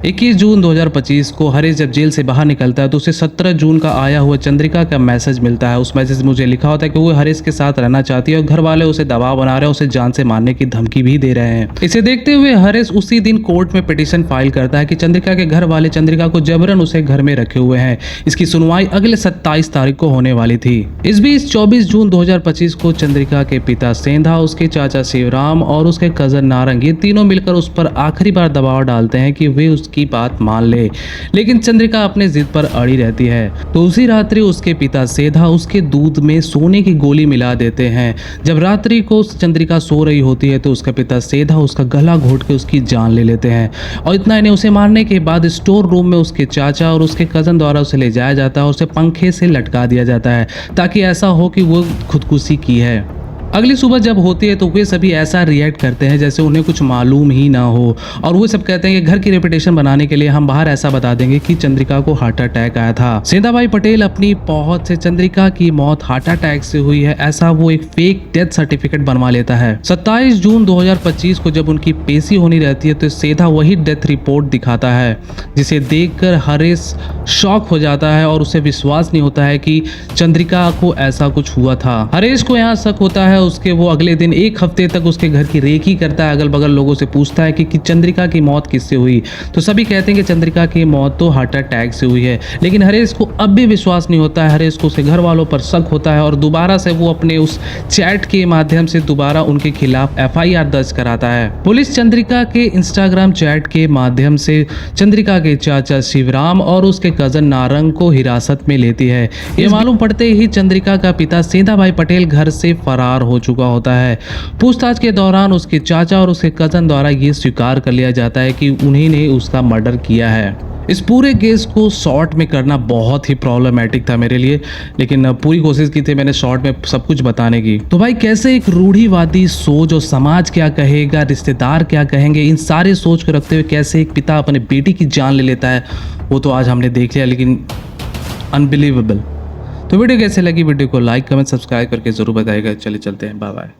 21 जून 2025 को हरीश जब जेल से बाहर निकलता है तो उसे 17 जून का आया हुआ चंद्रिका का मैसेज मिलता है। उस मैसेज में मुझे लिखा होता है कि वो हरीश के साथ रहना चाहती है और घर वाले उसे दबाव बना रहे हैं, उसे जान से मारने की धमकी भी दे रहे हैं। इसे देखते हुए हरीश उसी दिन कोर्ट में पिटीशन फाइल करता है कि चंद्रिका के घर वाले चंद्रिका को जबरन उसे घर में रखे हुए हैं। इसकी सुनवाई अगले 27 तारीख को होने वाली थी। इस बीच 24 जून 2025 को चंद्रिका के पिता सेंधा, उसके चाचा शिवराम और उसके कजन नारंग, ये तीनों मिलकर उस पर आखिरी बार दबाव डालते हैं कि वे उसकी बात मान ले, लेकिन चंद्रिका अपने जिद पर अड़ी रहती है। तो उसी रात्रि उसके पिता सेधा उसके दूध में सोने की गोली मिला देते हैं। जब रात्रि को चंद्रिका सो रही होती है तो उसका पिता सेधा उसका गला घोट के उसकी जान ले लेते हैं। और इतना इन्हें उसे मारने के बाद स्टोर रूम में उसके चाचा और उसके कजन द्वारा उसे ले जाया जाता है और उसे पंखे से लटका दिया जाता है ताकि ऐसा हो कि वो खुदकुशी की है। अगली सुबह जब होती है तो वे सभी ऐसा रिएक्ट करते हैं जैसे उन्हें कुछ मालूम ही ना हो, और वो सब कहते हैं कि घर की रेपुटेशन बनाने के लिए हम बाहर ऐसा बता देंगे कि चंद्रिका को हार्ट अटैक आया था। सेंधा भाई पटेल अपनी पहुंच से चंद्रिका की मौत हार्ट अटैक से हुई है ऐसा वो एक फेक डेथ सर्टिफिकेट बनवा लेता है। 27 जून 2025 को जब उनकी पेशी होनी रहती है तो सेंधा वही डेथ रिपोर्ट दिखाता है, जिसे देखकर हरीश शॉक हो जाता है और उसे विश्वास नहीं होता है कि चंद्रिका को ऐसा कुछ हुआ था। हरीश को यहाँ शक होता है उसके, वो अगले दिन एक हफ्ते तक उसके घर की रेकी करता है, अगल बगल लोगों से पूछता है कि चंद्रिका की मौत किससे हुई। तो सभी कहते हैं कि चंद्रिका की मौत तो हार्ट अटैक से हुई है, लेकिन हरीश को अब भी विश्वास नहीं होता है। हरीश को उसके घर वालों पर शक होता है और दोबारा से वो अपने उस चैट के माध्यम से दोबारा उनके खिलाफ FIR दर्ज कराता है। पुलिस चंद्रिका के इंस्टाग्राम चैट के माध्यम से चंद्रिका के चाचा शिवराम और उसके कजन नारंग को हिरासत में लेती है। ये मालूम पड़ते ही चंद्रिका का पिता सेंधा भाई पटेल घर से फरार हो चुका होता है। पूछताछ के दौरान उसके चाचा और उसके कजन द्वारा ये स्वीकार कर लिया जाता है कि उन्हीं ने उसका मर्डर किया है। इस पूरे केस को शॉर्ट में करना बहुत ही प्रॉब्लमेटिक था मेरे लिए, लेकिन पूरी कोशिश की थी मैंने शॉर्ट में सब कुछ बताने की। तो भाई कैसे एक रूढ़िवादी सोच और समाज क्या कहेगा, रिश्तेदार क्या कहेंगे, इन सारे सोच को रखते हुए कैसे एक पिता अपने बेटी की जान ले लेता है, वो तो आज हमने देख लिया, लेकिन अनबिलीवेबल। तो वीडियो कैसे लगी, वीडियो को लाइक कमेंट सब्सक्राइब करके जरूर बताइएगा। चलिए चलते हैं, बाय बाय।